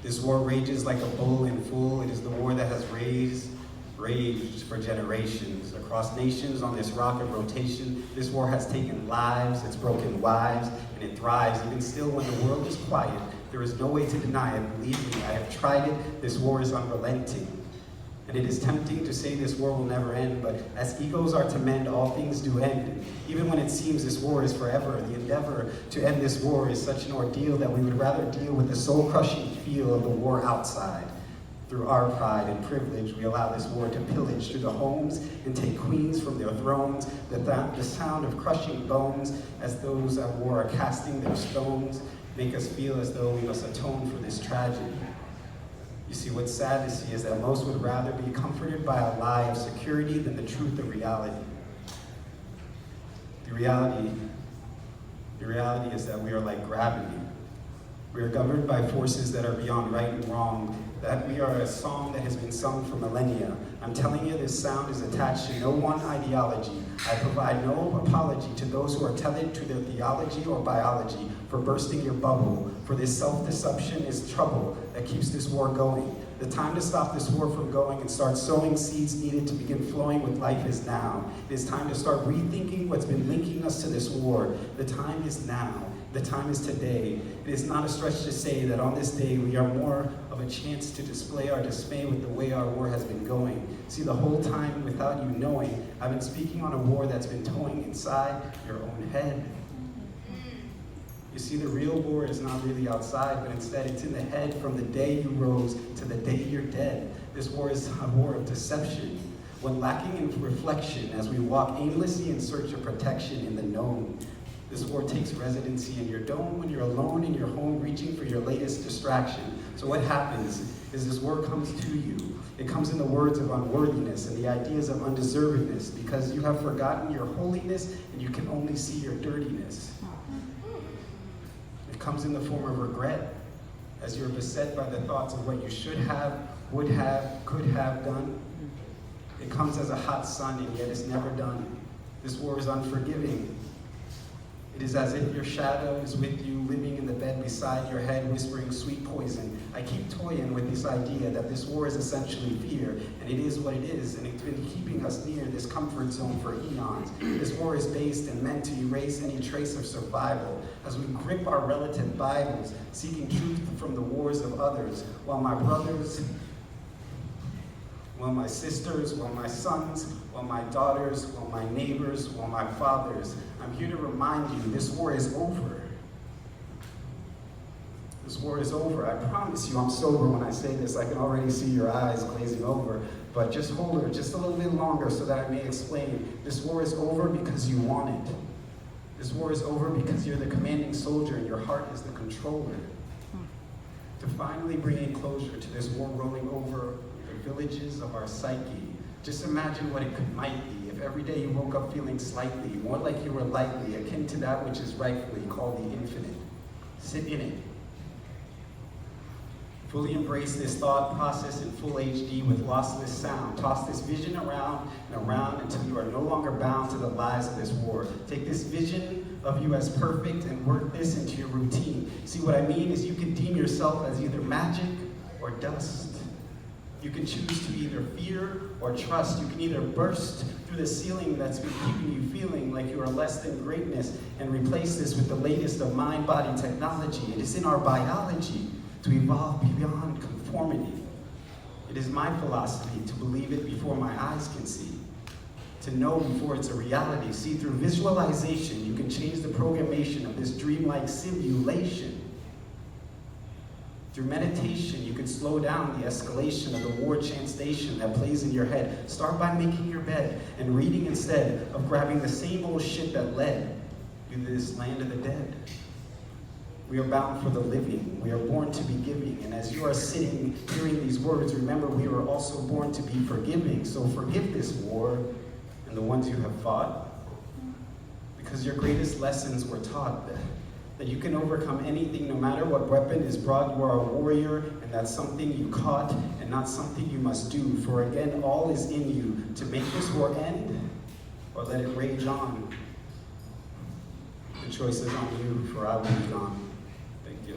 This war rages like a bull in full. It is the war that has raged for generations. Across nations on this rock of rotation, this war has taken lives, it's broken wives, and it thrives. Even still, when the world is quiet, there is no way to deny it. Believe me, I have tried it. This war is unrelenting. And it is tempting to say this war will never end, but as egos are to mend, all things do end. And even when it seems this war is forever, the endeavor to end this war is such an ordeal that we would rather deal with the soul-crushing feel of the war outside. Through our pride and privilege, we allow this war to pillage through the homes and take queens from their thrones. The sound of crushing bones as those at war are casting their stones make us feel as though we must atone for this tragedy. You see, what's sad to see is that most would rather be comforted by a lie of security than the truth of reality. The reality is that we are like gravity. We are governed by forces that are beyond right and wrong, that we are a song that has been sung for millennia. I'm telling you, this sound is attached to no one ideology. I provide no apology to those who are tethered to their theology or biology for bursting your bubble, for this self-deception is trouble that keeps this war going. The time to stop this war from going and start sowing seeds needed to begin flowing with life is now. It is time to start rethinking what's been linking us to this war. The time is now. The time is today. It is not a stretch to say that on this day we are more of a chance to display our dismay with the way our war has been going. See, the whole time, without you knowing, I've been speaking on a war that's been towing inside your own head. You see, the real war is not really outside, but instead it's in the head from the day you rose to the day you're dead. This war is a war of deception, when lacking in reflection as we walk aimlessly in search of protection in the known. This war takes residency in your dome when you're alone in your home reaching for your latest distraction. So what happens is this war comes to you. It comes in the words of unworthiness and the ideas of undeservedness because you have forgotten your holiness and you can only see your dirtiness. It comes in the form of regret as you're beset by the thoughts of what you should have, would have, could have done. It comes as a hot sun and yet it's never done. This war is unforgiving. It is as if your shadow is with you, living in the bed beside your head, whispering sweet poison. I keep toying with this idea that this war is essentially fear, and it is what it is, and it's been keeping us near this comfort zone for eons. This war is based and meant to erase any trace of survival, as we grip our relative Bibles, seeking truth from the wars of others, while my brothers, while my sisters, while my sons, while my daughters, while my neighbors, while my fathers. I'm here to remind you, this war is over. This war is over. I promise you I'm sober when I say this. I can already see your eyes glazing over. But just hold it just a little bit longer so that I may explain. This war is over because you want it. This war is over because you're the commanding soldier and your heart is the controller. To finally bring in closure to this war rolling over the villages of our psyche. Just imagine what it might be if every day you woke up feeling slightly, more like you were lightly, akin to that which is rightfully called the infinite. Sit in it. Fully embrace this thought process in full HD with lossless sound. Toss this vision around and around until you are no longer bound to the lies of this war. Take this vision of you as perfect and work this into your routine. See, what I mean is you can deem yourself as either magic or dust. You can choose to either fear or trust. You can either burst through the ceiling that's been keeping you feeling like you are less than greatness and replace this with the latest of mind-body technology. It is in our biology to evolve beyond conformity. It is my philosophy to believe it before my eyes can see, to know before it's a reality. See, through visualization, you can change the programmation of this dreamlike simulation. Through meditation, you can slow down the escalation of the war chant station that plays in your head. Start by making your bed and reading instead of grabbing the same old shit that led you to this land of the dead. We are bound for the living. We are born to be giving. And as you are sitting, hearing these words, remember we were also born to be forgiving. So forgive this war and the ones you have fought, because your greatest lessons were taught that you can overcome anything no matter what weapon is brought. You are a warrior, and that's something you caught and not something you must do. For again, all is in you to make this war end or let it rage on. The choice is on you, for I will be gone. Thank you.